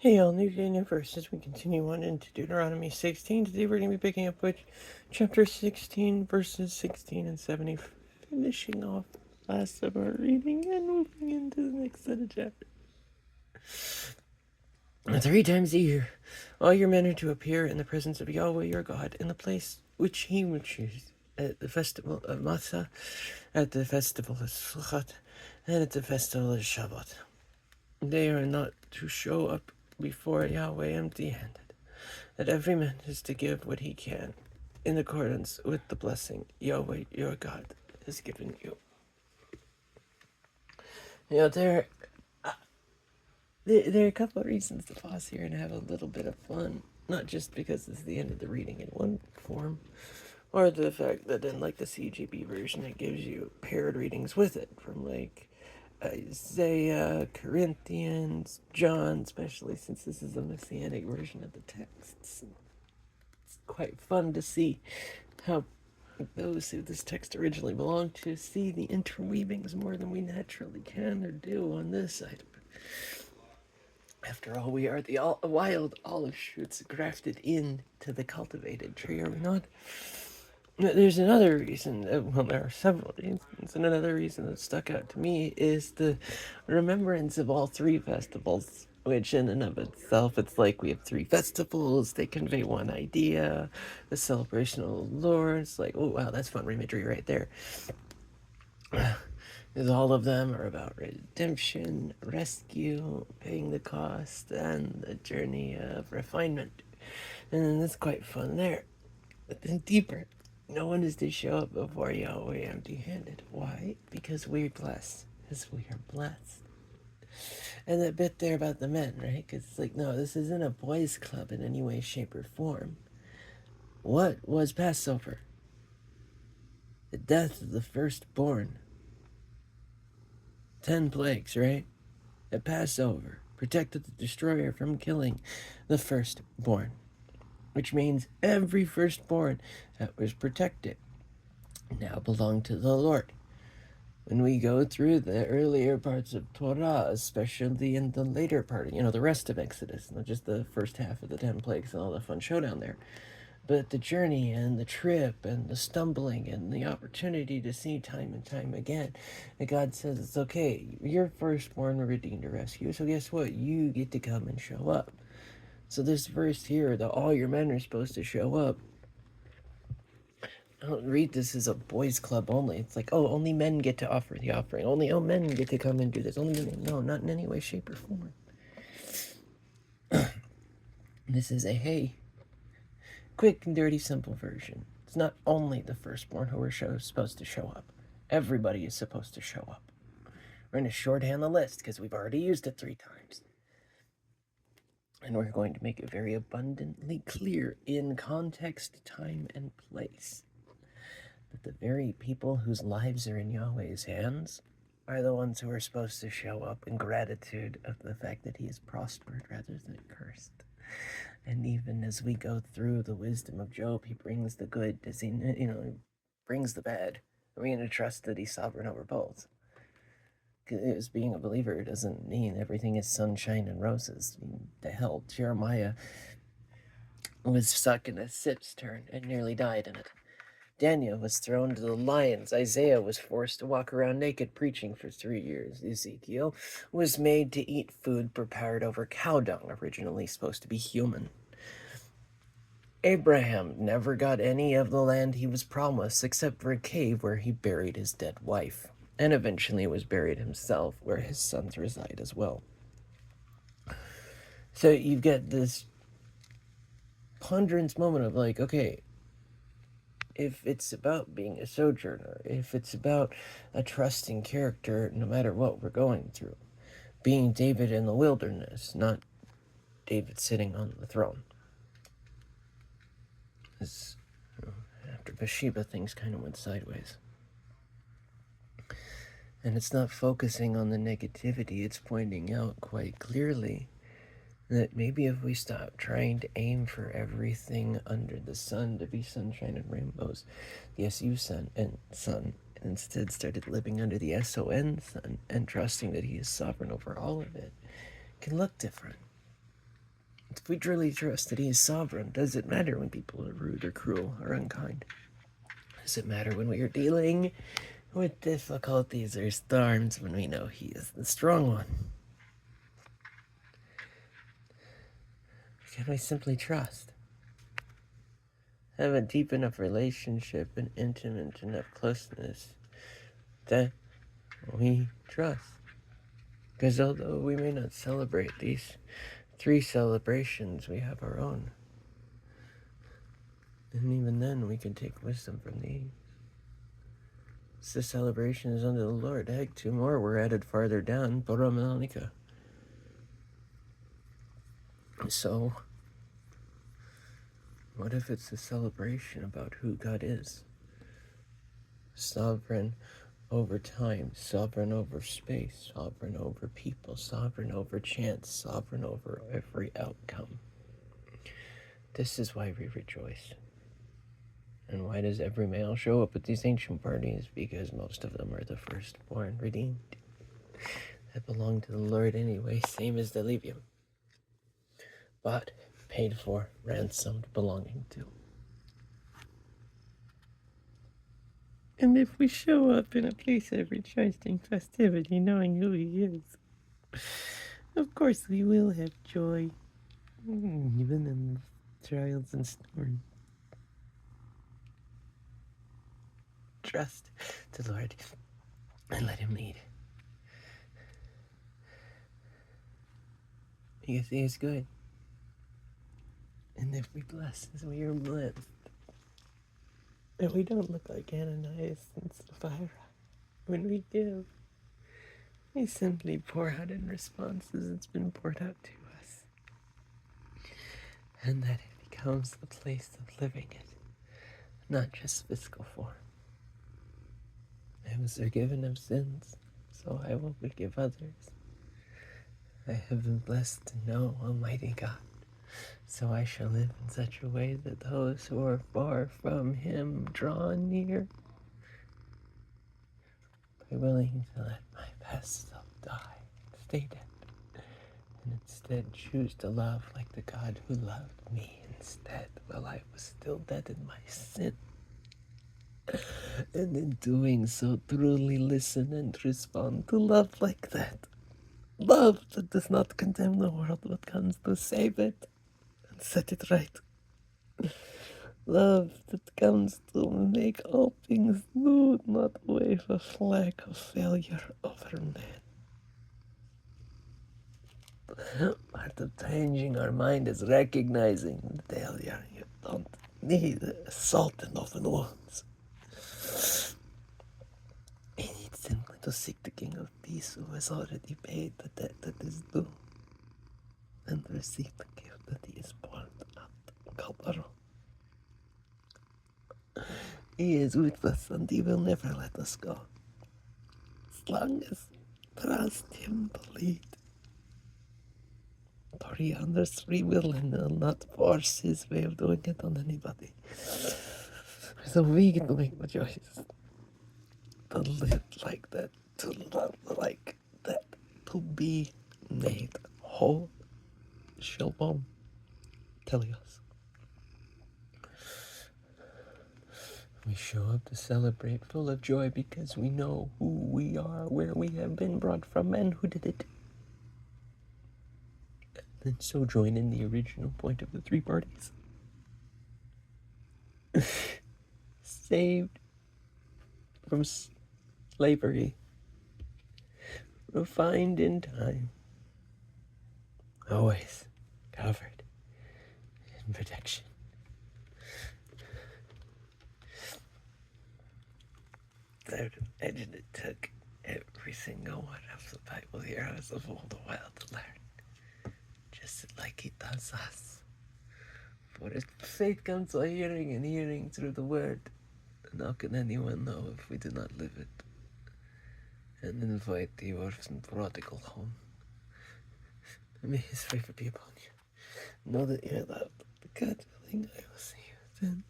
Hey all, new day, new verse. As we continue on into Deuteronomy 16, today we're going to be picking up with chapter 16, verses 16 and 70, finishing off last of our reading and moving into the next set of chapters. 3 times a year, all your men are to appear in the presence of Yahweh your God in the place which he will choose, at the festival of Matzah, at the festival of Sukkot, and at the festival of Shabbat. They are not to show up before Yahweh empty-handed, that every man is to give what he can, in accordance with the blessing Yahweh your God has given you. There are a couple of reasons to pause here and have a little bit of fun. Not just because it's the end of the reading in one form, or the fact that in the CGB version it gives you paired readings with it from Isaiah, Corinthians, John, especially since this is a messianic version of the texts. It's quite fun to see how those who this text originally belonged to see the interweavings more than we naturally can or do on this side. After all, we are the wild olive shoots grafted into the cultivated tree, are we not? There's another reason, well, there are several reasons, and another reason that stuck out to me is the remembrance of all 3 festivals, which in and of itself, it's like we have 3 festivals, they convey one idea, the celebration of the Lord, it's like, oh wow, that's fun imagery right there. Because all of them are about redemption, rescue, paying the cost, and the journey of refinement. And that's quite fun there. But then deeper, no one is to show up before Yahweh empty-handed. Why? Because we're blessed. Because we are blessed. And that bit there about the men, right? Because it's like, no, this isn't a boys' club in any way, shape, or form. What was Passover? The death of the firstborn. 10 plagues, right? At Passover protected the destroyer from killing the firstborn, which means every firstborn that was protected now belonged to the Lord. When we go through the earlier parts of Torah, especially in the later part, the rest of Exodus, not just the first half of the 10 plagues and all the fun showdown there, but the journey and the trip and the stumbling and the opportunity to see time and time again. And God says, it's okay, your firstborn were redeemed to rescue, so guess what? You get to come and show up. So this verse here, that all your men are supposed to show up, I don't read this as a boys' club only. It's like, oh, only men get to offer the offering. Only men get to come and do this. Only men. No, not in any way, shape, or form. This is a, hey, quick and dirty, simple version. It's not only the firstborn who are supposed to show up. Everybody is supposed to show up. We're going to shorthand the list because we've already used it 3 times. And we're going to make it very abundantly clear in context, time, and place that the very people whose lives are in Yahweh's hands are the ones who are supposed to show up in gratitude of the fact that he is prospered rather than cursed. And even as we go through the wisdom of Job, he brings the good, does he, brings the bad. Are we going to trust that he's sovereign over both? Because being a believer doesn't mean everything is sunshine and roses. The hell, Jeremiah was stuck in a cistern and nearly died in it. Daniel was thrown to the lions. Isaiah was forced to walk around naked preaching for 3 years. Ezekiel was made to eat food prepared over cow dung, originally supposed to be human. Abraham never got any of the land he was promised except for a cave where he buried his dead wife, and eventually was buried himself where his sons reside as well. So you've got this ponderance moment of like, okay, if it's about being a sojourner, if it's about a trusting character no matter what we're going through, being David in the wilderness, not David sitting on the throne. As, after Bathsheba, things kind of went sideways. And it's not focusing on the negativity, it's pointing out quite clearly that maybe if we stop trying to aim for everything under the sun to be sunshine and rainbows, the SU sun, and instead started living under the SON sun and trusting that he is sovereign over all of it, can look different. we truly trust that He is sovereign, does it matter when people are rude or cruel or unkind? Does it matter when we are dealing with difficulties or storms when we know He is the strong one? Can we simply trust? Have a deep enough relationship and intimate enough closeness that we trust? Because although we may not celebrate these 3 celebrations, we have our own. And even then, we can take wisdom from these. It's the celebrations unto the Lord. Heck, 2 more were added farther down, Boromelanica. So, what if it's a celebration about who God is? Sovereign over time, sovereign over space, sovereign over people, sovereign over chance, sovereign over every outcome. This is why we rejoice. And why does every male show up at these ancient parties? Because most of them are the firstborn redeemed that belong to the Lord anyway, same as the Levium. Bought, paid for, ransomed, belonging to. And if we show up in a place of rejoicing festivity, knowing who He is, of course we will have joy, even in trials and storms. Trust the Lord and let Him lead. Because He is good. And if we bless as we are blessed, and we don't look like Ananias and Sapphira when we give, we simply pour out in response as it's been poured out to us. And that it becomes the place of living it, not just physical form. I was forgiven of sins, so I will forgive others. I have been blessed to know Almighty God, so I shall live in such a way that those who are far from Him draw near. By willing to let my past self die, stay dead, and instead choose to love like the God who loved me instead while I was still dead in my sin. And in doing so, truly listen and respond to love like that. Love that does not condemn the world, but comes to save it and set it right. Love that comes to make all things new, not wave a flag of failure over man. Part of changing our mind is recognizing failure. You don't need salt in open wounds. You need simply to seek the King of Peace who has already paid the debt that is due and receive the gift that He is poured out. Calvary. He is with us and He will never let us go. As long as we trust Him to lead. For He honors free will and will not force His way of doing it on anybody. So we get to make the choice to live like that, to love like that, to be made whole. Shalom, Telios. We show up to celebrate full of joy because we know who we are, where we have been brought from, and who did it. And so join in the original point of the 3 parties. Saved from slavery, refined in time, always covered in protection. I would imagine it took every single one of the Bible heroes of all the while to learn, just like He does us. For if faith comes by hearing, and hearing through the word, then how can anyone know if we do not live it? And invite the orphan prodigal home. And may His favor be upon you. Know that you're loved. God willing, I will see you then.